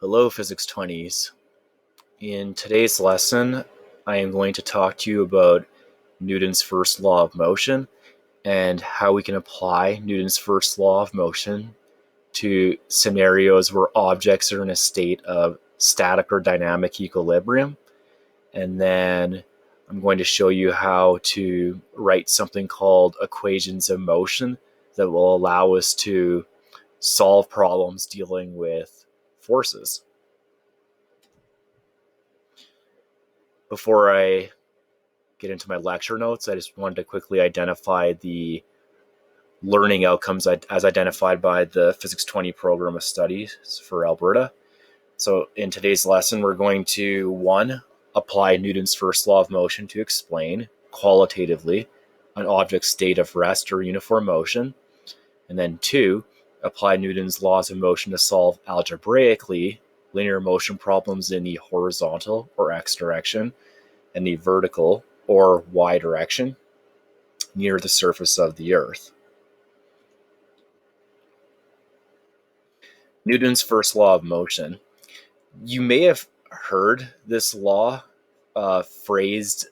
Hello, Physics 20s. In today's lesson, I am going to talk to you about Newton's first law of motion and how we can apply Newton's first law of motion to scenarios where objects are in a state of static or dynamic equilibrium. And then I'm going to show you how to write something called equations of motion that will allow us to solve problems dealing with forces. Before I get into my lecture notes, I just wanted to quickly identify the learning outcomes as identified by the Physics 20 program of studies for Alberta. So in today's lesson, we're going to, 1, apply Newton's first law of motion to explain, qualitatively, an object's state of rest or uniform motion. And then 2, apply Newton's laws of motion to solve algebraically linear motion problems in the horizontal or x direction and the vertical or y direction near the surface of the Earth. Newton's first law of motion. You may have heard this law phrased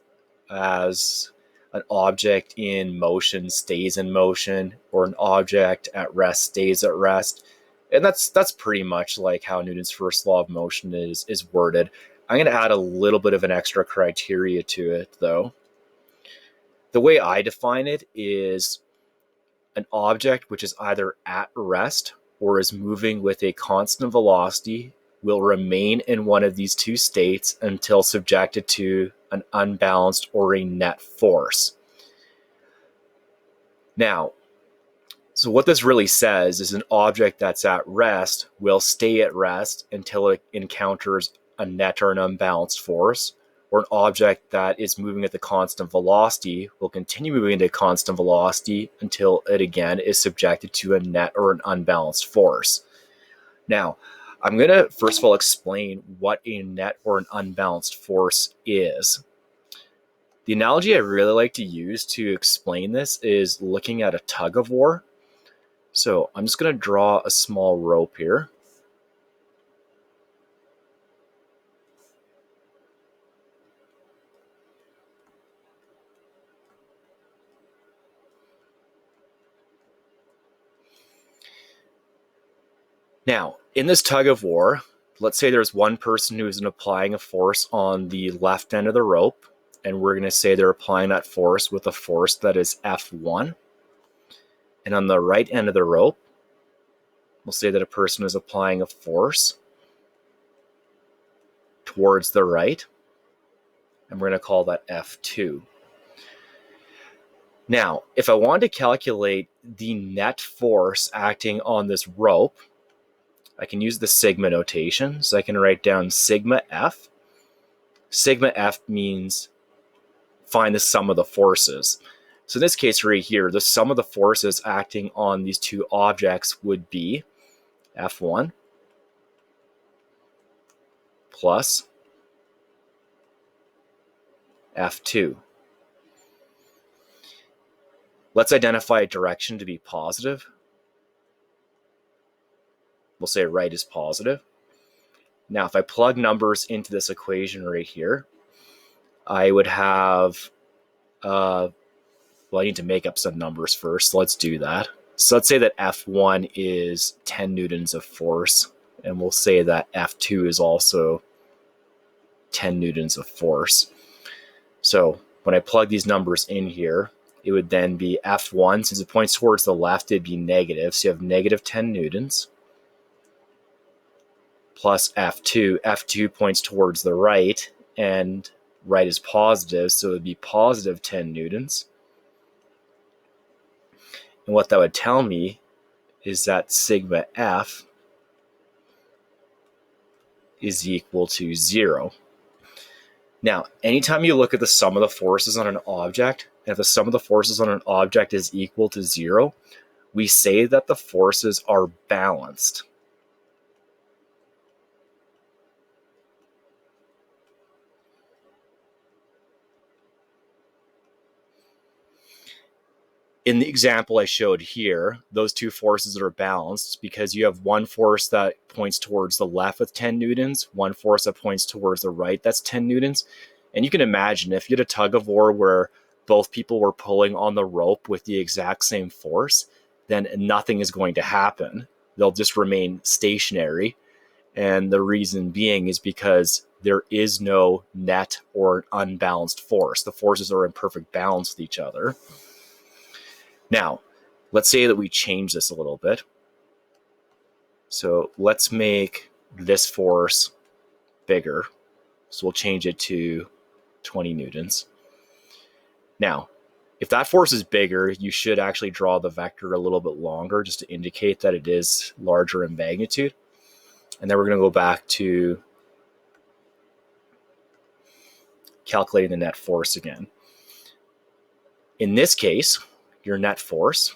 as an object in motion stays in motion, or an object at rest stays at rest. And that's pretty much like how Newton's first law of motion is worded. I'm going to add a little bit of an extra criteria to it, though. The way I define it is an object which is either at rest or is moving with a constant velocity will remain in one of these two states until subjected to an unbalanced or a net force. Now, so what this really says is an object that's at rest will stay at rest until it encounters a net or an unbalanced force, or an object that is moving at the constant velocity will continue moving at a constant velocity until it again is subjected to a net or an unbalanced force. Now, I'm going to first of all explain what a net or an unbalanced force is. The analogy I really like to use to explain this is looking at a tug of war. So I'm just going to draw a small rope here. Now, in this tug of war, let's say there's one person who's applying a force on the left end of the rope, and we're going to say they're applying that force with a force that is F1. And on the right end of the rope, we'll say that a person is applying a force towards the right, and we're going to call that F2. Now, if I want to calculate the net force acting on this rope, I can use the sigma notation. So I can write down sigma F. Sigma F means find the sum of the forces. So in this case right here, the sum of the forces acting on these two objects would be F1 plus F2. Let's identify a direction to be positive. We'll say right is positive. Now, if I plug numbers into this equation right here, I would have, I need to make up some numbers first. So let's do that. So let's say that F1 is 10 newtons of force, and we'll say that F2 is also 10 newtons of force. So when I plug these numbers in here, it would then be F1, since it points towards the left, it'd be negative. So you have negative 10 newtons plus F2. F2 points towards the right, and right is positive, so it would be positive 10 newtons. And what that would tell me is that sigma F is equal to 0. Now, anytime you look at the sum of the forces on an object, and if the sum of the forces on an object is equal to 0, we say that the forces are balanced. In the example I showed here, those two forces are balanced because you have one force that points towards the left with 10 newtons, one force that points towards the right that's 10 newtons. And you can imagine if you had a tug of war where both people were pulling on the rope with the exact same force, then nothing is going to happen. They'll just remain stationary. And the reason being is because there is no net or unbalanced force. The forces are in perfect balance with each other. Now, let's say that we change this a little bit. So let's make this force bigger. So we'll change it to 20 newtons. Now, if that force is bigger, you should actually draw the vector a little bit longer just to indicate that it is larger in magnitude. And then we're going to go back to calculating the net force again. In this case, your net force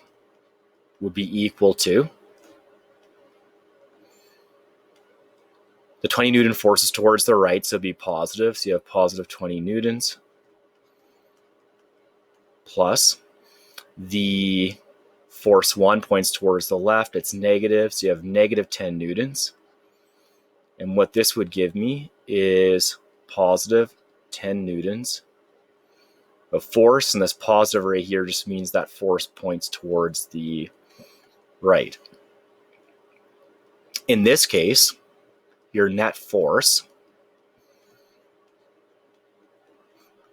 would be equal to the 20 Newton forces towards the right, so it'd be positive. So you have positive 20 newtons plus the force 1 points towards the left. It's negative, so you have negative 10 newtons. And what this would give me is positive 10 newtons of force, and this positive right here just means that force points towards the right. In this case, your net force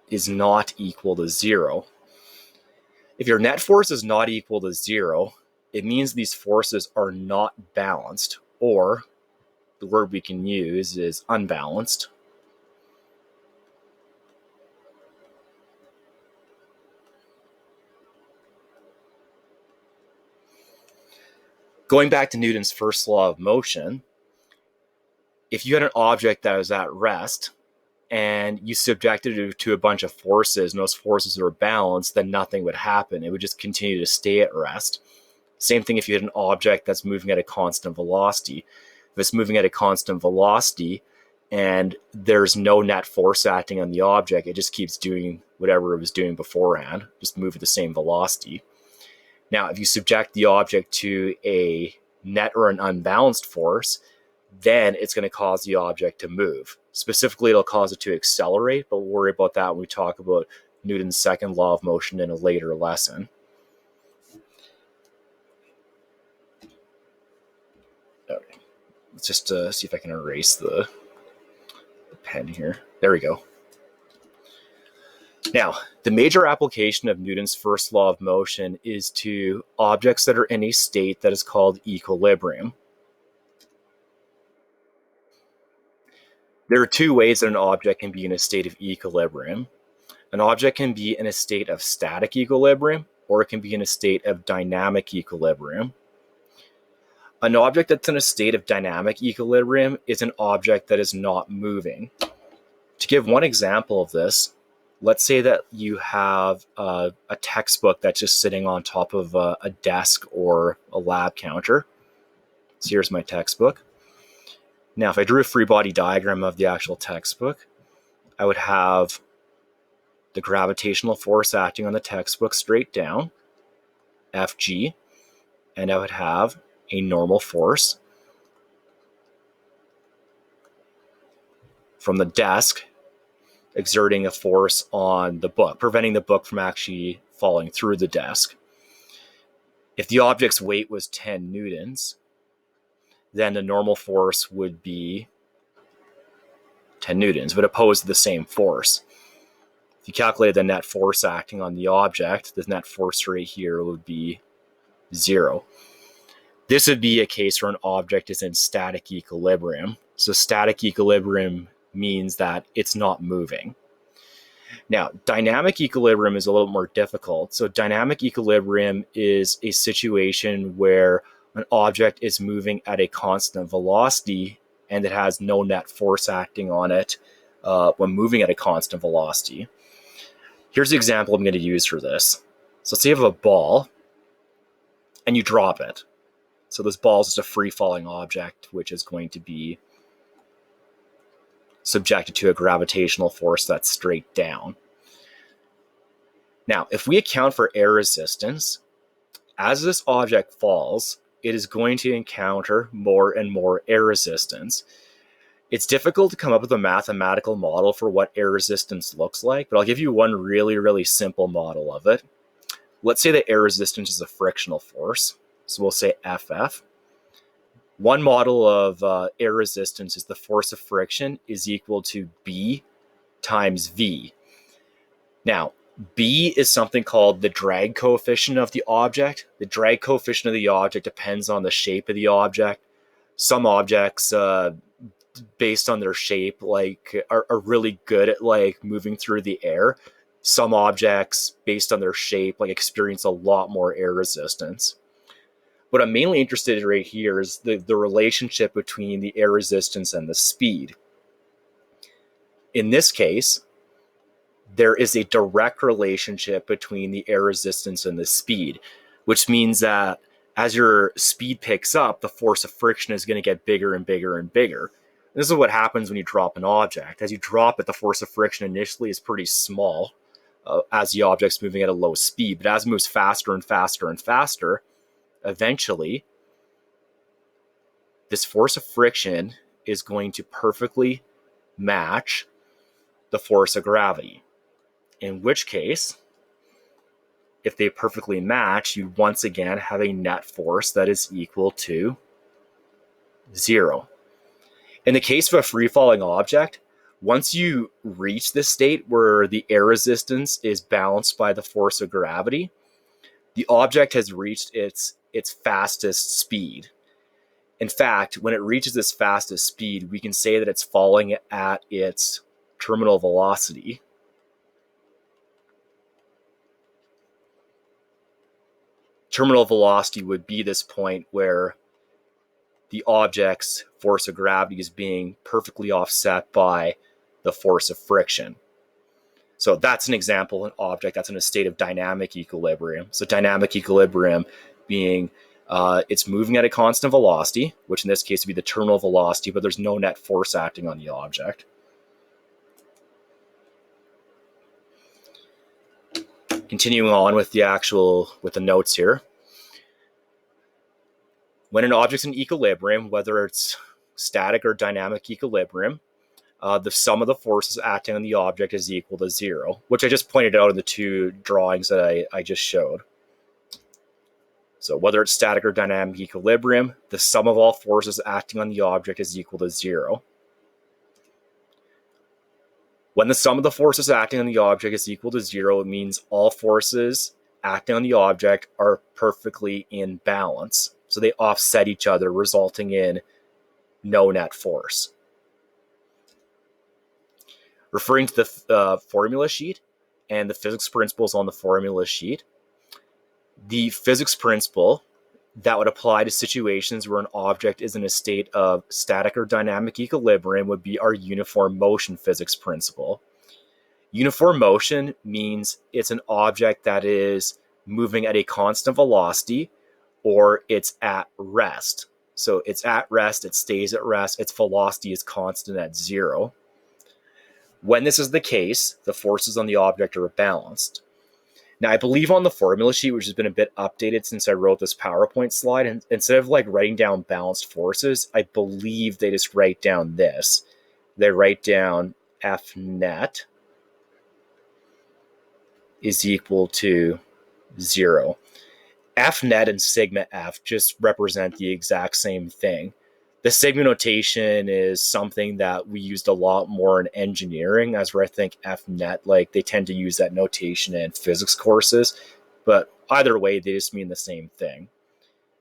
is not equal to 0. If your net force is not equal to 0, it means these forces are not balanced, or the word we can use is unbalanced. Going back to Newton's first law of motion, if you had an object that was at rest and you subjected it to a bunch of forces and those forces were balanced, then nothing would happen. It would just continue to stay at rest. Same thing if you had an object that's moving at a constant velocity. If it's moving at a constant velocity and there's no net force acting on the object, it just keeps doing whatever it was doing beforehand, just move at the same velocity. Now, if you subject the object to a net or an unbalanced force, then it's going to cause the object to move. Specifically, it'll cause it to accelerate, but we'll worry about that when we talk about Newton's second law of motion in a later lesson. Okay. Let's just see if I can erase the pen here. There we go. Now, the major application of Newton's first law of motion is to objects that are in a state that is called equilibrium. There are two ways that an object can be in a state of equilibrium. An object can be in a state of static equilibrium, or it can be in a state of dynamic equilibrium. An object that's in a state of dynamic equilibrium is an object that is not moving. To give one example of this, let's say that you have a textbook that's just sitting on top of a desk or a lab counter. So here's my textbook. Now, if I drew a free body diagram of the actual textbook, I would have the gravitational force acting on the textbook straight down, Fg, and I would have a normal force from the desk exerting a force on the book, preventing the book from actually falling through the desk. If the object's weight was 10 newtons, then the normal force would be 10 newtons, but opposed to the same force. If you calculated the net force acting on the object, the net force right here would be 0. This would be a case where an object is in static equilibrium. So static equilibrium means that it's not moving. Now, dynamic equilibrium is a little more difficult. So dynamic equilibrium is a situation where an object is moving at a constant velocity and it has no net force acting on it when moving at a constant velocity. Here's the example I'm going to use for this. So let's say you have a ball and you drop it. So this ball is just a free-falling object which is going to be subjected to a gravitational force that's straight down. Now, if we account for air resistance, as this object falls, it is going to encounter more and more air resistance. It's difficult to come up with a mathematical model for what air resistance looks like, but I'll give you one really, really simple model of it. Let's say that air resistance is a frictional force, so we'll say FF. One model of air resistance is the force of friction is equal to B times V. Now, B is something called the drag coefficient of the object. The drag coefficient of the object depends on the shape of the object. Some objects, based on their shape, are really good at moving through the air. Some objects, based on their shape, experience a lot more air resistance. What I'm mainly interested in right here is the relationship between the air resistance and the speed. In this case, there is a direct relationship between the air resistance and the speed, which means that as your speed picks up, the force of friction is going to get bigger and bigger and bigger. This is what happens when you drop an object. As you drop it, the force of friction initially is pretty small as the object's moving at a low speed, but as it moves faster and faster and faster, eventually, this force of friction is going to perfectly match the force of gravity. In which case, if they perfectly match, you once again have a net force that is equal to 0. In the case of a free-falling object, once you reach this state where the air resistance is balanced by the force of gravity, the object has reached its fastest speed. In fact, when it reaches its fastest speed, we can say that it's falling at its terminal velocity. Terminal velocity would be this point where the object's force of gravity is being perfectly offset by the force of friction. So that's an example of an object that's in a state of dynamic equilibrium. So dynamic equilibrium being it's moving at a constant velocity, which in this case would be the terminal velocity, but there's no net force acting on the object. Continuing on with the notes here. When an object's in equilibrium, whether it's static or dynamic equilibrium, the sum of the forces acting on the object is equal to 0, which I just pointed out in the two drawings that I just showed. So whether it's static or dynamic equilibrium, the sum of all forces acting on the object is equal to 0. When the sum of the forces acting on the object is equal to 0, it means all forces acting on the object are perfectly in balance. So they offset each other, resulting in no net force. Referring to the formula sheet and the physics principles on the formula sheet, the physics principle that would apply to situations where an object is in a state of static or dynamic equilibrium would be our uniform motion physics principle. Uniform motion means it's an object that is moving at a constant velocity, or it's at rest. So it's at rest, it stays at rest, its velocity is constant at 0. When this is the case, the forces on the object are balanced. Now, I believe on the formula sheet, which has been a bit updated since I wrote this PowerPoint slide, and instead of writing down balanced forces, I believe they just write down this. They write down F net is equal to 0. F net and sigma F just represent the exact same thing. The sigma notation is something that we used a lot more in engineering, as where I think F net, they tend to use that notation in physics courses, but either way, they just mean the same thing.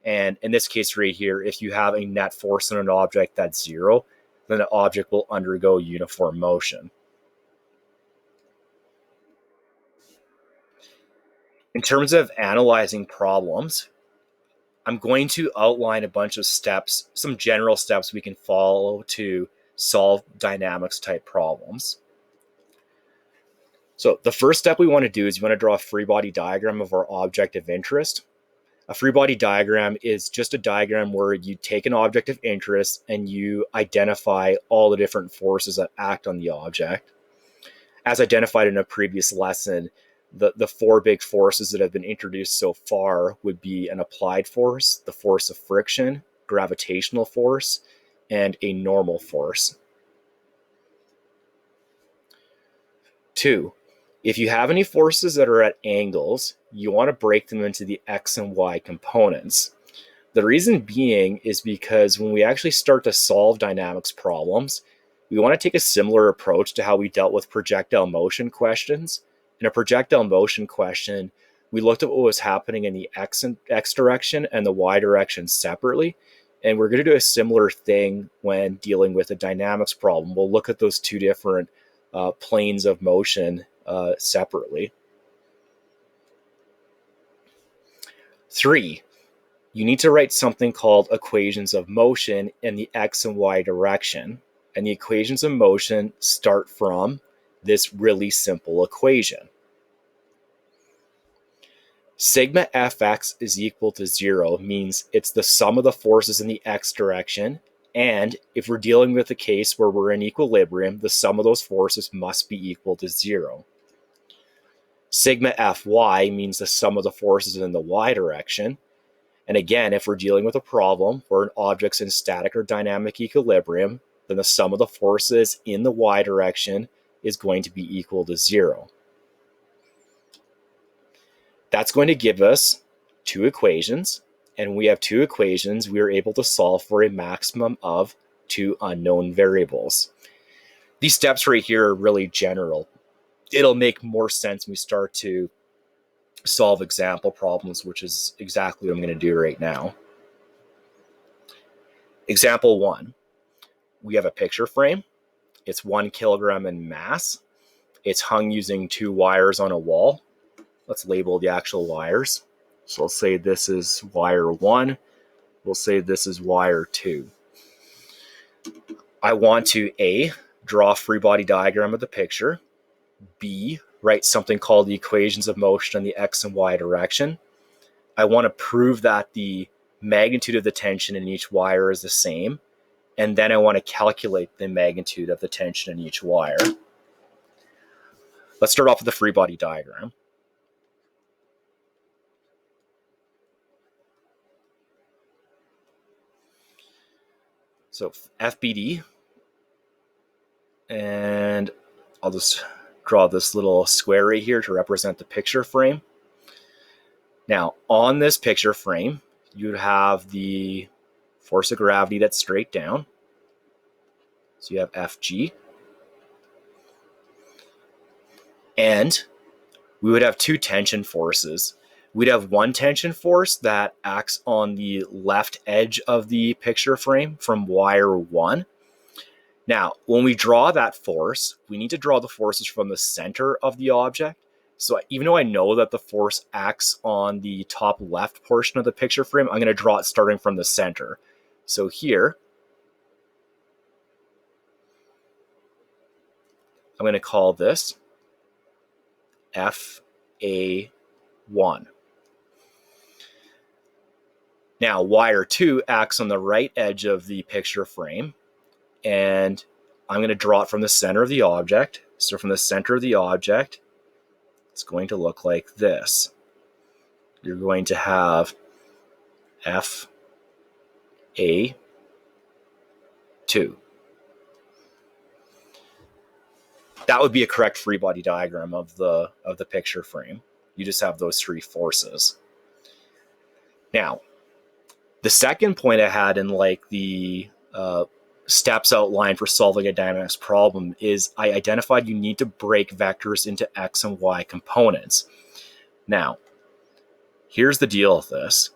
And in this case right here, if you have a net force on an object that's 0, then the object will undergo uniform motion. In terms of analyzing problems, I'm going to outline a bunch of steps, some general steps we can follow to solve dynamics type problems. So the first step we want to do is you want to draw a free body diagram of our object of interest. A free body diagram is just a diagram where you take an object of interest and you identify all the different forces that act on the object. As identified in a previous lesson, The four big forces that have been introduced so far would be an applied force, the force of friction, gravitational force, and a normal force. 2, if you have any forces that are at angles, you want to break them into the x and y components. The reason being is because when we actually start to solve dynamics problems, we want to take a similar approach to how we dealt with projectile motion questions. In a projectile motion question, we looked at what was happening in the x direction and the y direction separately. And we're going to do a similar thing when dealing with a dynamics problem. We'll look at those two different planes of motion separately. 3, you need to write something called equations of motion in the x and y direction. And the equations of motion start from this really simple equation. Sigma fx is equal to 0 means it's the sum of the forces in the x direction. And if we're dealing with a case where we're in equilibrium, the sum of those forces must be equal to 0. Sigma fy means the sum of the forces in the y direction. And again, if we're dealing with a problem where an object's in static or dynamic equilibrium, then the sum of the forces in the y direction is going to be equal to 0. That's going to give us two equations. And when we have two equations, we are able to solve for a maximum of two unknown variables. These steps right here are really general. It'll make more sense when we start to solve example problems, which is exactly what I'm going to do right now. Example 1. We have a picture frame. It's 1 kilogram in mass. It's hung using 2 wires on a wall. Let's label the actual wires. So let's say this is wire 1. We'll say this is wire 2. I want to A, draw a free body diagram of the picture. B, write something called the equations of motion in the x and y direction. I want to prove that the magnitude of the tension in each wire is the same. And then I want to calculate the magnitude of the tension in each wire. Let's start off with the free body diagram. So FBD, and I'll just draw this little square right here to represent the picture frame. Now, on this picture frame, you'd have the force of gravity that's straight down. So you have Fg. And we would have two tension forces. We'd have one tension force that acts on the left edge of the picture frame from wire 1. Now, when we draw that force, we need to draw the forces from the center of the object. So even though I know that the force acts on the top left portion of the picture frame, I'm going to draw it starting from the center. So here, I'm going to call this FA1. Now, wire 2 acts on the right edge of the picture frame, and I'm going to draw it from the center of the object. So from the center of the object, it's going to look like this. You're going to have FA2. That would be a correct free body diagram of the picture frame. You just have those three forces. Now, the second point I had in like the steps outlined for solving a dynamics problem is I identified you need to break vectors into x and y components. Now, here's the deal with this.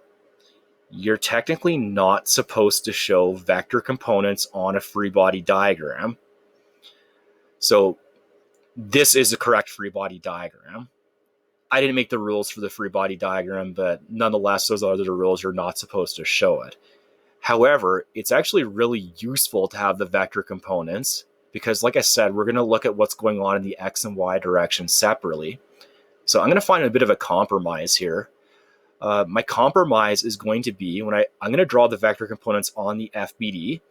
You're technically not supposed to show vector components on a free body diagram. So this is the correct free body diagram. I didn't make the rules for the free body diagram, but nonetheless, those are the rules. You're not supposed to show it. However, it's actually really useful to have the vector components because, like I said, we're going to look at what's going on in the x and y direction separately. So I'm going to find a bit of a compromise here. My compromise is going to be when I'm going to draw the vector components on the FBD,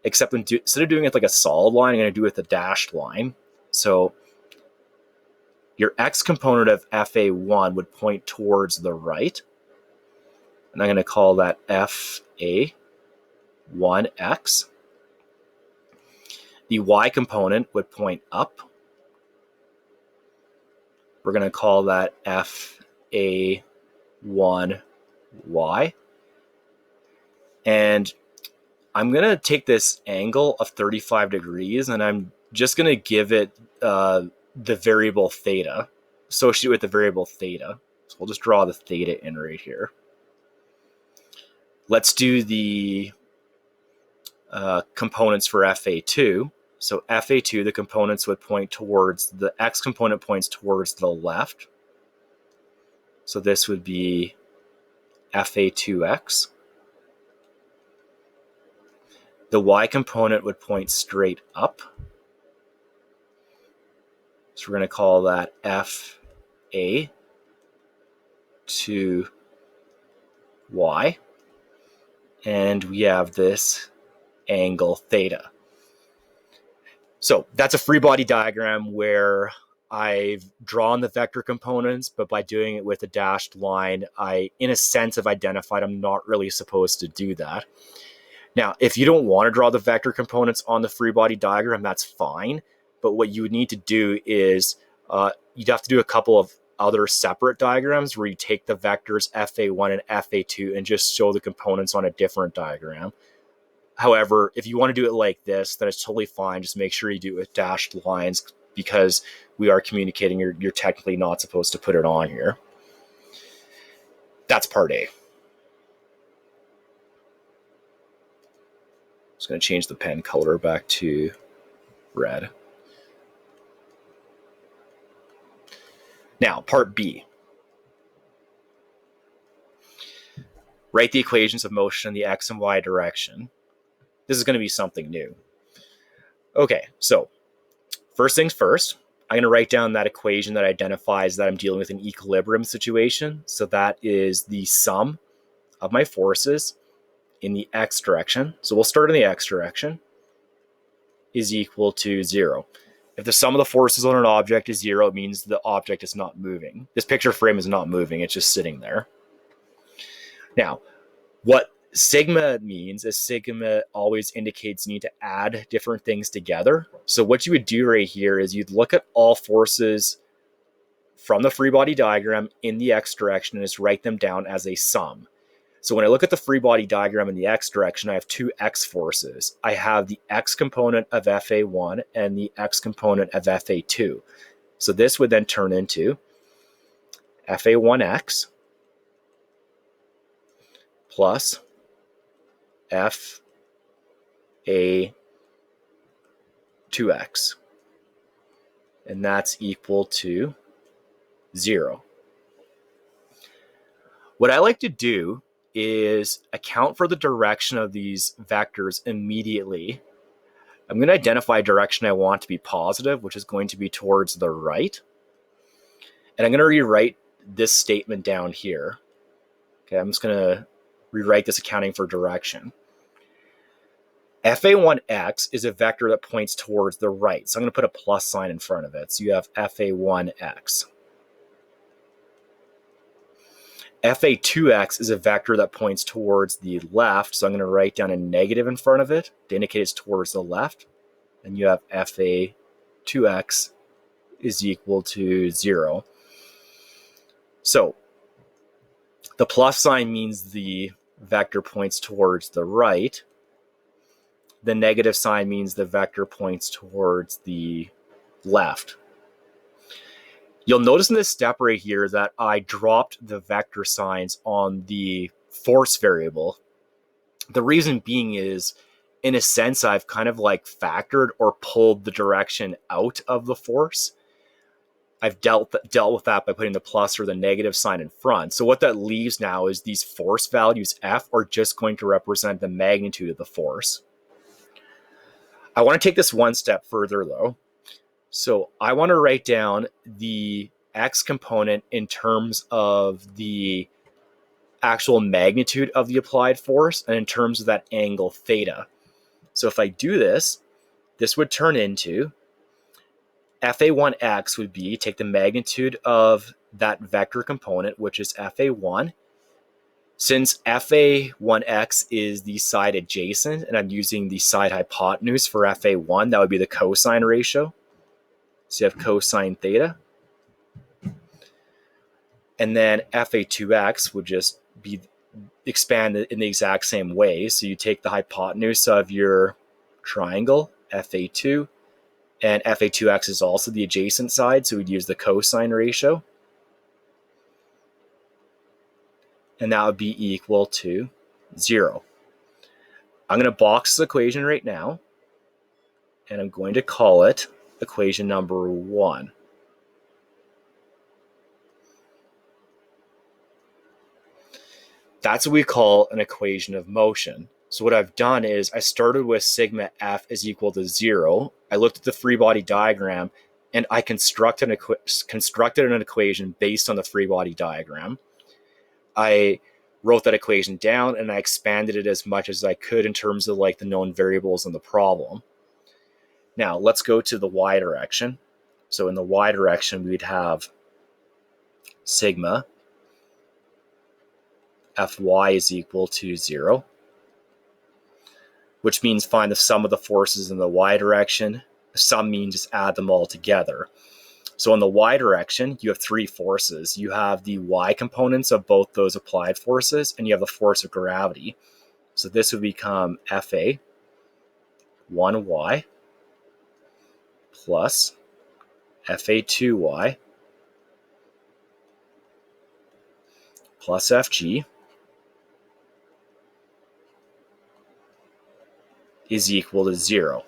except instead of doing it like a solid line, I'm going to do it with a dashed line. So your x component of FA1 would point towards the right. And I'm going to call that FA1x. The y component would point up. We're going to call that FA1y. And I'm going to take this angle of 35 degrees and I'm just going to give it the variable theta, associated with the variable theta. So we'll just draw the theta in right here. Let's do the components for FA2. So FA2, the components would point towards, the x component points towards the left. So this would be FA2x. The y component would point straight up. So we're going to call that FA2y. And we have this angle theta. So that's a free body diagram where I've drawn the vector components, but by doing it with a dashed line, I, in a sense, have identified I'm not really supposed to do that. Now, if you don't want to draw the vector components on the free body diagram, that's fine. But what you would need to do is you'd have to do a couple of other separate diagrams where you take the vectors FA1 and FA2 and just show the components on a different diagram. However, if you want to do it like this, then it's totally fine. Just make sure you do it with dashed lines because we are communicating you're technically not supposed to put it on here. That's part A. Just going to change the pen color back to red. Now, part B. Write the equations of motion in the x and y direction. This is going to be something new. Okay, so first things first, I'm going to write down that equation that identifies that I'm dealing with an equilibrium situation. So that is the sum of my forces in the x direction. So we'll start in the x direction is equal to 0. If the sum of the forces on an object is 0, it means the object is not moving. This picture frame is not moving, it's just sitting there. Now, what sigma means is sigma always indicates you need to add different things together. So what you would do right here is you'd look at all forces from the free body diagram in the x direction and just write them down as a sum. So when I look at the free body diagram in the x direction, I have two x forces. I have the x component of FA1 and the x component of FA2. So this would then turn into FA1x plus FA2x. And that's equal to 0. What I like to do is account for the direction of these vectors immediately. I'm going to identify a direction I want to be positive, which is going to be towards the right. And I'm going to rewrite this statement down here. Okay, I'm just going to rewrite this accounting for direction. FA1x is a vector that points towards the right. So I'm going to put a plus sign in front of it. So you have FA1x. FA2x is a vector that points towards the left. So I'm going to write down a negative in front of it to indicate it's towards the left. And you have FA2x is equal to 0. So the plus sign means the vector points towards the right. The negative sign means the vector points towards the left. You'll notice in this step right here that I dropped the vector signs on the force variable. The reason being is, in a sense, I've kind of like factored or pulled the direction out of the force. I've dealt with that by putting the plus or the negative sign in front. So what that leaves now is these force values F are just going to represent the magnitude of the force. I want to take this one step further though. So I want to write down the x component in terms of the actual magnitude of the applied force and in terms of that angle theta. So if I do this, this would turn into FA1x would be, take the magnitude of that vector component, which is FA1. Since FA1x is the side adjacent, and I'm using the side hypotenuse for FA1, that would be the cosine ratio. So you have cosine theta. And then FA2x would just be expanded in the exact same way. So you take the hypotenuse of your triangle, FA2, and FA2x is also the adjacent side, so we'd use the cosine ratio. And that would be equal to 0. I'm going to box this equation right now, and I'm going to call it equation number 1. That's what we call an equation of motion. So what I've done is I started with sigma f is equal to 0. I looked at the free body diagram, and I constructed an equation based on the free body diagram. I wrote that equation down, and I expanded it as much as I could in terms of like the known variables in the problem. Now let's go to the y direction. So in the y direction, we'd have sigma Fy is equal to 0, which means find the sum of the forces in the y direction. The sum means just add them all together. So in the y direction, you have 3 forces. You have the y components of both those applied forces, and you have the force of gravity. So this would become Fa 1y plus Fa 2y plus Fg is equal to 0.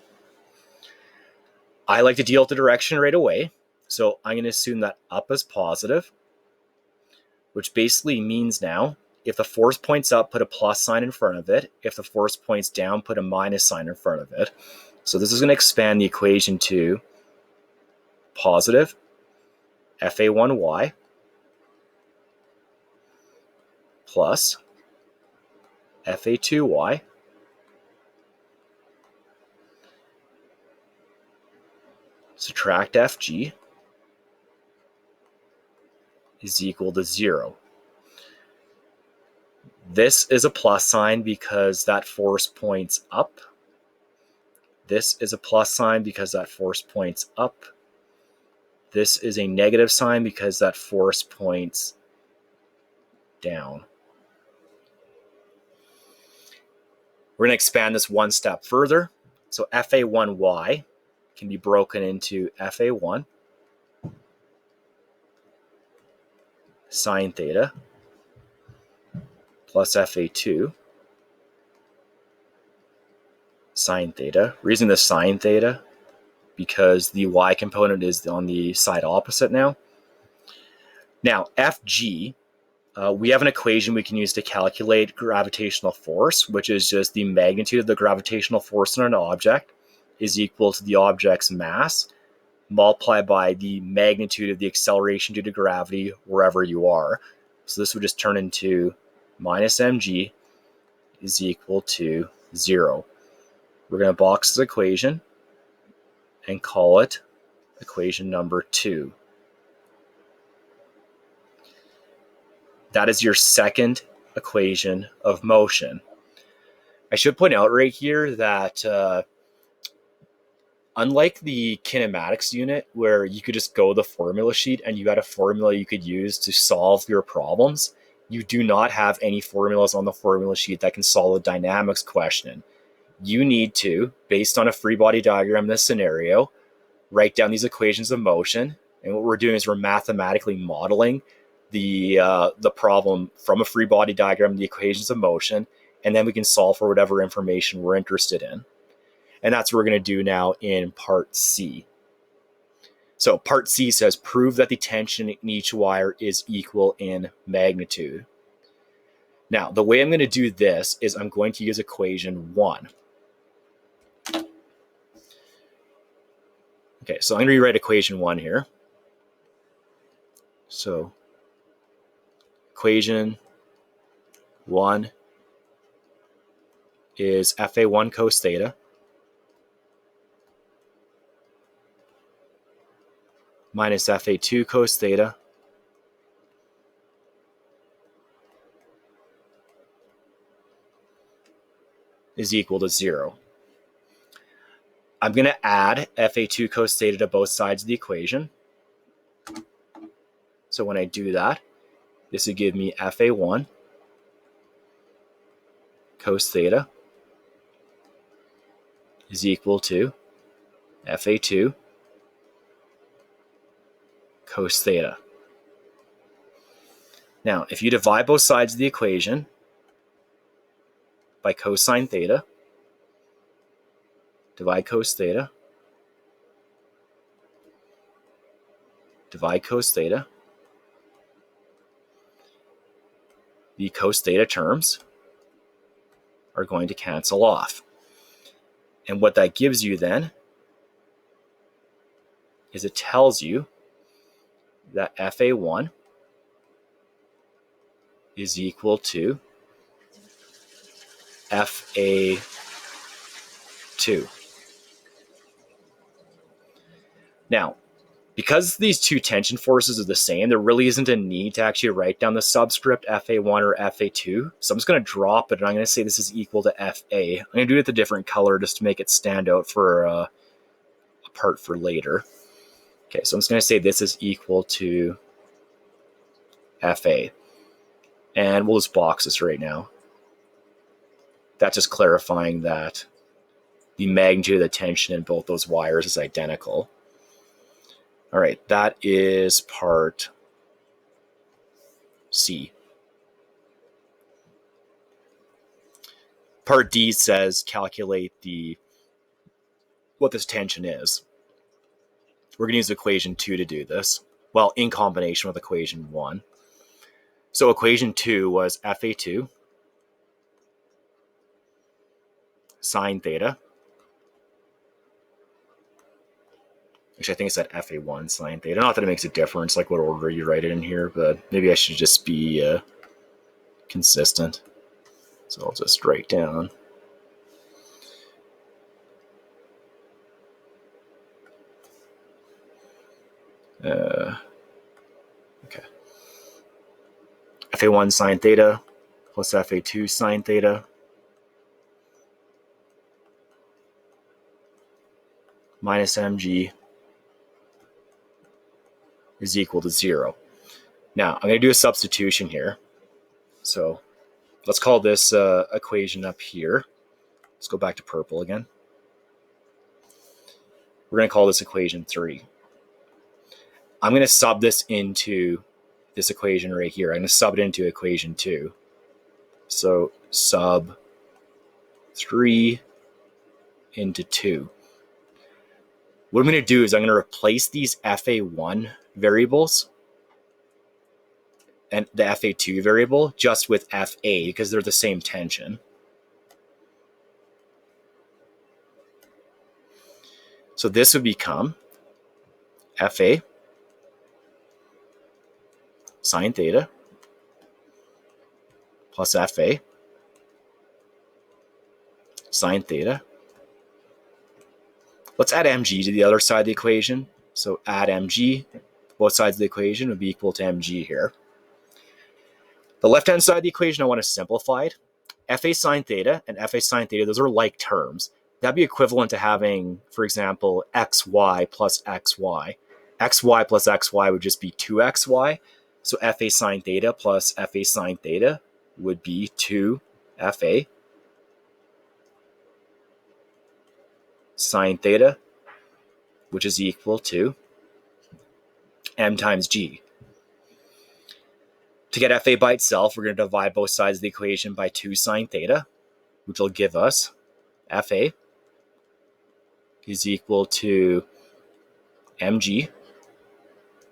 I like to deal with the direction right away, so I'm going to assume that up is positive, which basically means now if the force points up, put a plus sign in front of it. If the force points down, put a minus sign in front of it. So this is going to expand the equation to positive Fa1y plus Fa2y subtract Fg is equal to 0. This is a plus sign because that force points up. This is a plus sign because that force points up. This is a negative sign because that force points down. We're going to expand this one step further. So Fa1y can be broken into Fa1 sine theta plus Fa2 sine theta. We're using the sine theta because the y component is on the side opposite now. Now, Fg, we have an equation we can use to calculate gravitational force, which is just the magnitude of the gravitational force on an object is equal to the object's mass multiplied by the magnitude of the acceleration due to gravity wherever you are. So this would just turn into minus mg is equal to 0. We're going to box this equation and call it equation number 2. That is your second equation of motion. I should point out right here that unlike the kinematics unit, where you could just go to the formula sheet and you had a formula you could use to solve your problems, you do not have any formulas on the formula sheet that can solve a dynamics question. You need to, based on a free body diagram in this scenario, write down these equations of motion. And what we're doing is we're mathematically modeling the problem from a free body diagram, the equations of motion, and then we can solve for whatever information we're interested in. And that's what we're going to do now in part C. So part C says, prove that the tension in each wire is equal in magnitude. Now, the way I'm going to do this is I'm going to use equation 1. Okay, so I'm going to rewrite equation 1 here. So equation 1 is Fa1 cos theta minus FA2 cos theta is equal to 0. I'm going to add FA2 cos theta to both sides of the equation. So when I do that, this would give me FA1 cos theta is equal to FA2 cos theta. Now, if you divide both sides of the equation by cosine theta, divide cos theta, divide cos theta, the cos theta terms are going to cancel off. And what that gives you then is it tells you that FA1 is equal to FA2. Now, because these two tension forces are the same, there really isn't a need to actually write down the subscript FA1 or FA2. So I'm just going to drop it, and I'm going to say this is equal to FA. I'm going to do it with a different color just to make it stand out for a part for later. Okay, so I'm just going to say this is equal to FA. And we'll just box this right now. That's just clarifying that the magnitude of the tension in both those wires is identical. All right, that is part C. Part D says calculate what this tension is. We're going to use equation 2 to do this. Well, in combination with equation 1. So equation 2 was FA2 sine theta. Actually, I think it said FA1 sine theta. Not that it makes a difference, like what order you write it in here, but maybe I should just be consistent. So I'll just write down okay. FA1 sine theta plus FA2 sine theta minus mg is equal to 0. Now, I'm going to do a substitution here. So let's call this equation up here. Let's go back to purple again. We're going to call this equation 3. I'm going to sub this into this equation right here. I'm going to sub it into equation 2. So sub 3 into 2. What I'm going to do is I'm going to replace these FA1 variables and the FA2 variable just with FA because they're the same tension. So this would become FA sine theta plus FA sine theta. Let's add mg to the other side of the equation. So add mg, both sides of the equation would be equal to mg here. The left-hand side of the equation, I want to simplify it. FA sine theta and FA sine theta, those are like terms. That'd be equivalent to having, for example, xy plus xy. Xy plus xy would just be 2xy. So FA sine theta plus FA sine theta would be 2FA sine theta, which is equal to m times g. To get FA by itself, we're going to divide both sides of the equation by 2 sine theta, which will give us FA is equal to mg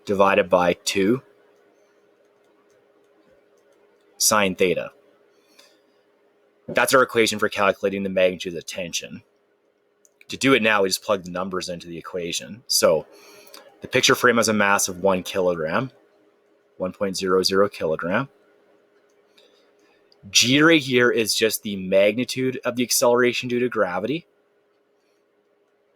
divided by 2 sine theta. That's our equation for calculating the magnitude of the tension. To do it now, we just plug the numbers into the equation. So the picture frame has a mass of 1 kilogram, 1.00 kilogram. G right here is just the magnitude of the acceleration due to gravity.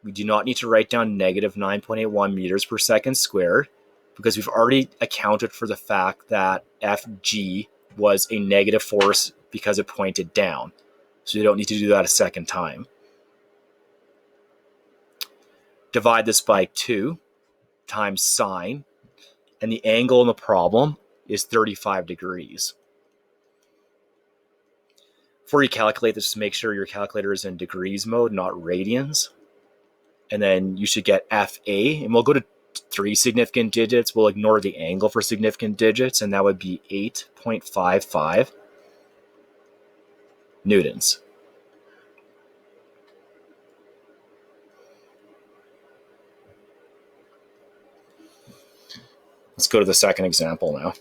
we do not need to write down negative 9.81 meters per second squared because we've already accounted for the fact that Fg was a negative force because it pointed down. So you don't need to do that a second time. Divide this by 2 times sine, and the angle in the problem is 35 degrees. Before you calculate this, just make sure your calculator is in degrees mode, not radians. And then you should get FA, and we'll go to 3 significant digits. We'll ignore the angle for significant digits, and that would be 8.55 newtons. Let's go to the second example now.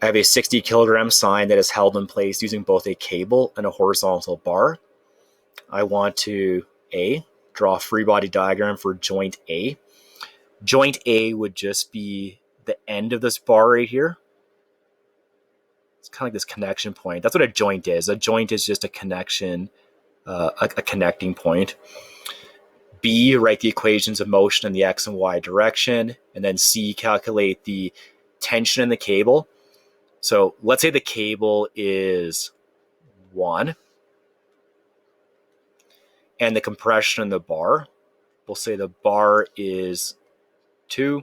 I have a 60 kilogram sign that is held in place using both a cable and a horizontal bar. I want to A, draw a free body diagram for joint A. Joint A would just be the end of this bar right here. It's kind of like this connection point. That's what a joint is. A joint is just a connection, a connecting point. B, write the equations of motion in the X and Y direction. And then C, calculate the tension in the cable. So let's say the cable is 1 and the compression in the bar, we'll say the bar is 2.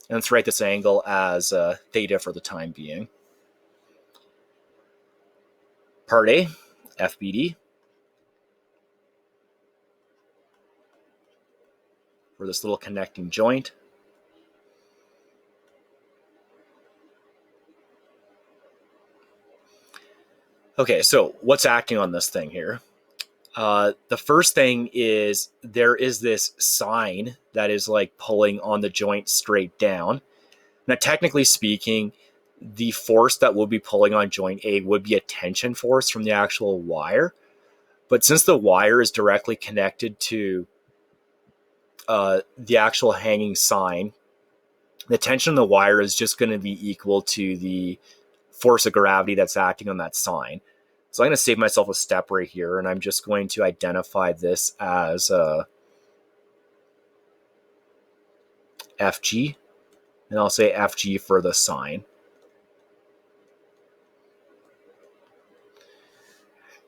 And let's write this angle as theta for the time being. Part A, FBD. For this little connecting joint. Okay, so what's acting on this thing here? The first thing is there is this sign that is like pulling on the joint straight down. Now, technically speaking, the force that would be pulling on joint A would be a tension force from the actual wire. But since the wire is directly connected to the actual hanging sign, the tension on the wire is just going to be equal to the force of gravity that's acting on that sign. So I'm going to save myself a step right here, and I'm just going to identify this as Fg, and I'll say Fg for the sign.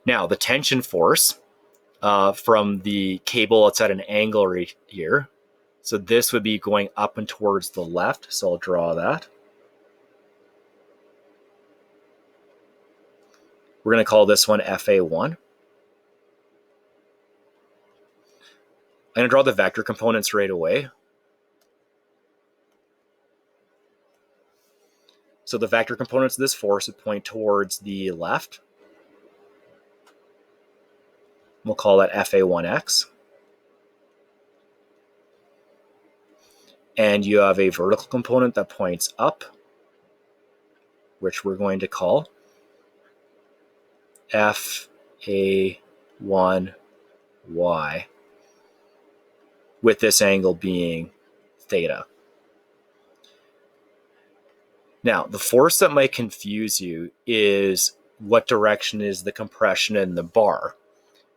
Now, the tension force from the cable, it's at an angle right here. So this would be going up and towards the left, so I'll draw that. We're going to call this one FA1. I'm going to draw the vector components right away. So the vector components of this force would point towards the left. We'll call that FA1x. And you have a vertical component that points up, which we're going to call FA1y, with this angle being theta. Now, the force that might confuse you is what direction is the compression in the bar.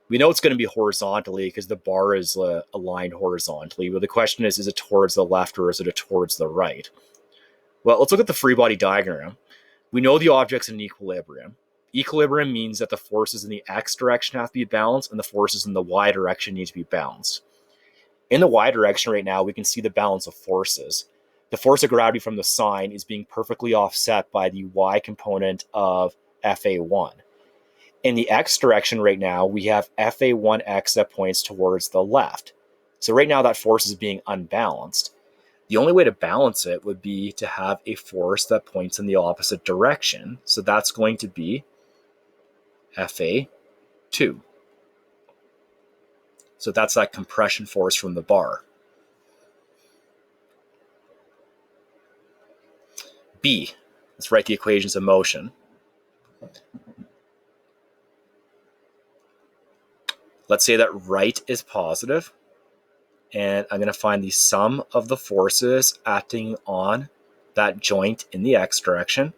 We know it's going to be horizontally because the bar is aligned horizontally, but the question is it towards the left or is it towards the right? Well, let's look at the free body diagram. We know the object's in equilibrium. Equilibrium means that the forces in the X direction have to be balanced and the forces in the Y direction need to be balanced. In the Y direction right now, we can see the balance of forces. The force of gravity from the sign is being perfectly offset by the Y component of FA1. In the X direction right now, we have FA1x that points towards the left. So right now that force is being unbalanced. The only way to balance it would be to have a force that points in the opposite direction. So that's going to be FA2. So that's that compression force from the bar. B, let's write the equations of motion. Let's say that right is positive, and I'm going to find the sum of the forces acting on that joint in the X direction.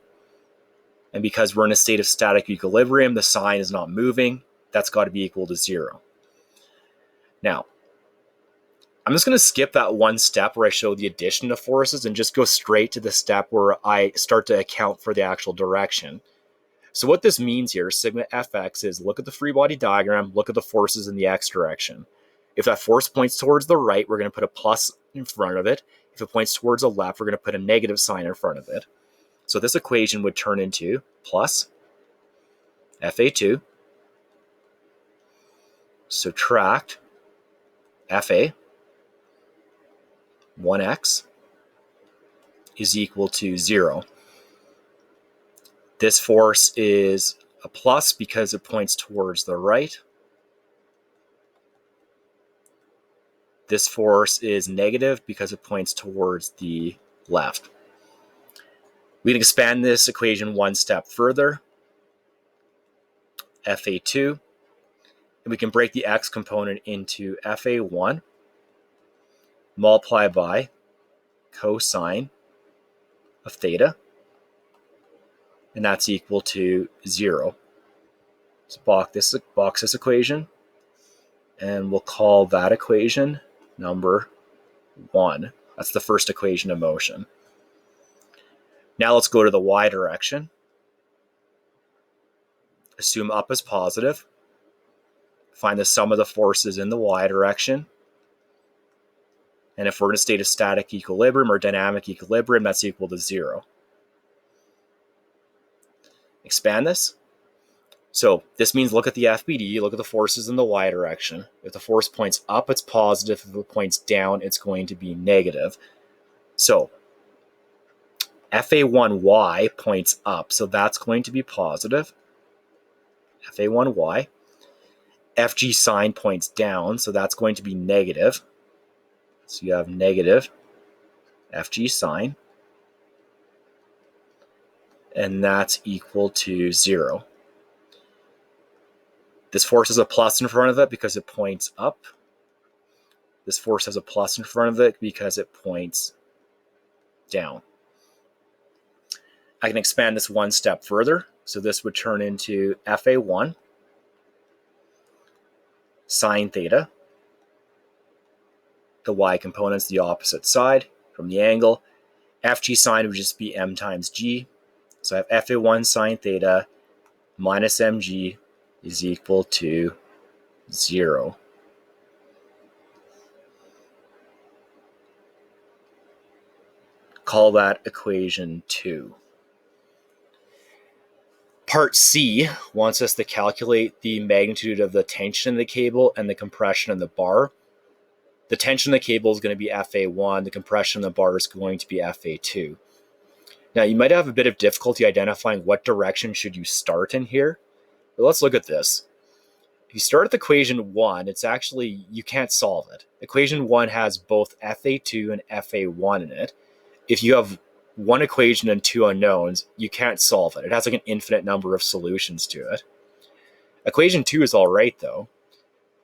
And because we're in a state of static equilibrium, the sign is not moving. That's got to be equal to 0. Now, I'm just going to skip that one step where I show the addition of forces and just go straight to the step where I start to account for the actual direction. So what this means here, sigma fx, is look at the free body diagram, look at the forces in the x direction. If that force points towards the right, we're going to put a plus in front of it. If it points towards the left, we're going to put a negative sign in front of it. So this equation would turn into plus Fa2 subtract Fa 1x is equal to 0. This force is a plus because it points towards the right. This force is negative because it points towards the left. We can expand this equation one step further. Fa2, and we can break the x component into Fa1 multiplied by cosine of theta, and that's equal to 0. So box this equation, and we'll call that equation number 1. That's the first equation of motion. Now let's go to the y direction. Assume up is positive. Find the sum of the forces in the y direction. And if we're in a state of static equilibrium or dynamic equilibrium, that's equal to 0. Expand this. So this means look at the FBD, look at the forces in the y direction. If the force points up, it's positive. If it points down, it's going to be negative. So Fa1y points up, so that's going to be positive. Fa1y. Fg sine points down, so that's going to be negative. So you have negative Fg sine, and that's equal to 0. This force has a plus in front of it because it points up. This force has a plus in front of it because it points down. I can expand this one step further. So this would turn into Fa1 sine theta. The y component's the opposite side from the angle. Fg sine would just be m times g. So I have Fa1 sine theta minus mg is equal to 0. Call that equation 2. Part C wants us to calculate the magnitude of the tension in the cable and the compression in the bar. The tension in the cable is going to be Fa1. The compression in the bar is going to be Fa2. Now, you might have a bit of difficulty identifying what direction should you start in here. But let's look at this. If you start at equation 1, it's actually, you can't solve it. Equation 1 has both Fa2 and Fa1 in it. If you have one equation and two unknowns, you can't solve it. It has like an infinite number of solutions to it. Equation 2 is all right, though.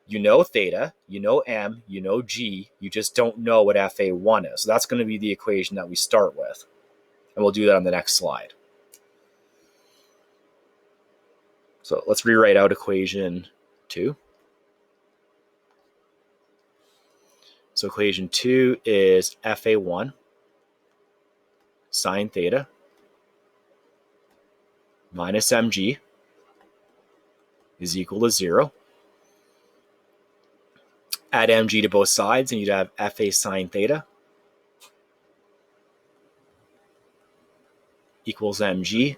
You know theta, you know m, you know g, you just don't know what Fa1 is. So that's going to be the equation that we start with. And we'll do that on the next slide. So let's rewrite out equation 2. So equation 2 is Fa1 sine theta minus mg is equal to 0. Add mg to both sides and you'd have Fa sine theta equals mg.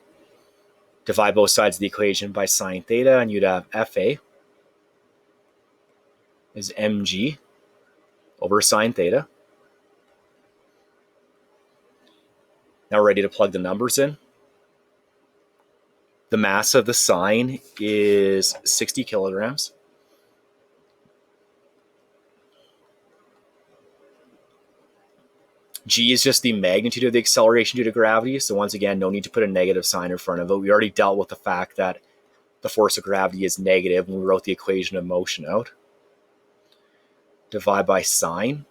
Divide both sides of the equation by sine theta and you'd have Fa is mg over sine theta. Now we're ready to plug the numbers in. The mass of the sine is 60 kilograms. G is just the magnitude of the acceleration due to gravity. So once again, no need to put a negative sign in front of it. We already dealt with the fact that the force of gravity is negative when we wrote the equation of motion out. Divide by sine.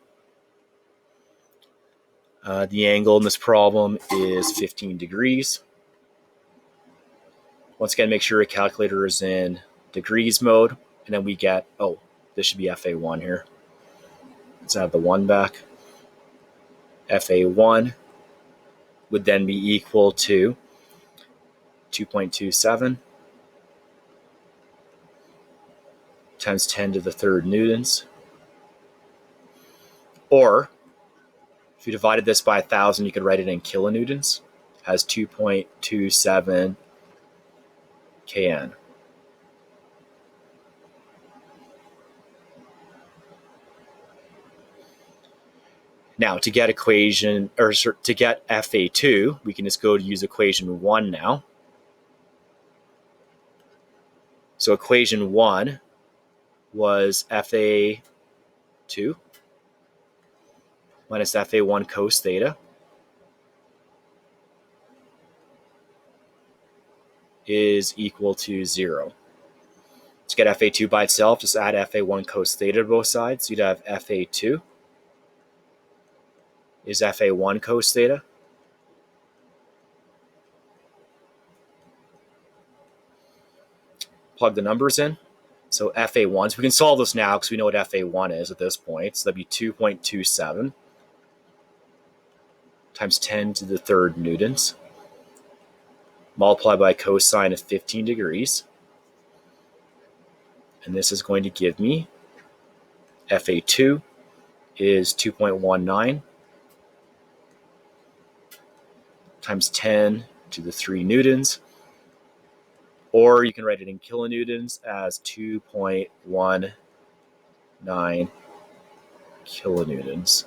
The angle in this problem is 15 degrees. Once again, make sure your calculator is in degrees mode, and then we get, oh, this should be FA1 here. Let's add the 1 back. FA1 would then be equal to 2.27 times 10 to the third newtons. Or, if you divided this by 1,000, you could write it in kilonewtons, as 2.27 kN. Now, to get FA2, we can just go to use equation 1 now. So equation 1 was FA2 minus FA1 cos theta is equal to 0. To get FA2 by itself, just add FA1 cos theta to both sides. So you'd have FA2 is FA1 cos theta plug the numbers in. So FA1, so we can solve this now because we know what FA1 is at this point. So that'd be 2.27 times 10 to the third newtons, multiplied by cosine of 15 degrees. And this is going to give me FA2 is 2.19 times 10 to the 3 newtons. Or you can write it in kilonewtons as 2.19 kilonewtons.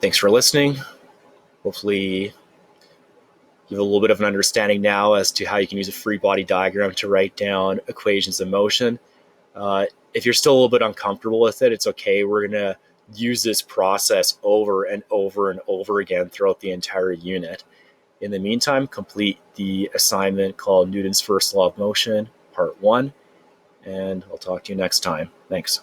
Thanks for listening. Hopefully you have a little bit of an understanding now as to how you can use a free body diagram to write down equations of motion. If you're still a little bit uncomfortable with it, it's okay. We're going to use this process over and over and over again throughout the entire unit. In the meantime, complete the assignment called Newton's First Law of Motion, Part 1, and I'll talk to you next time. Thanks.